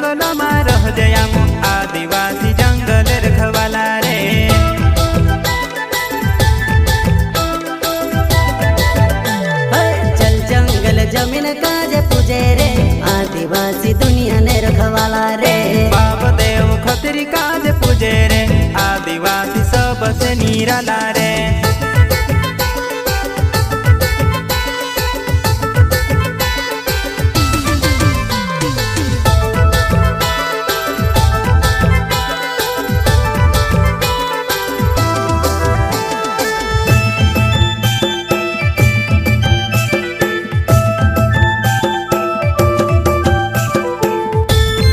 जंगल में रह जयामो आदिवासी जंगल रखवाला रे। चल जंगल जमीन काजे पूजे रे आदिवासी दुनिया ने रखवाला रे। बाप देव खतरी काज पूजे रे आदिवासी सबसे निराला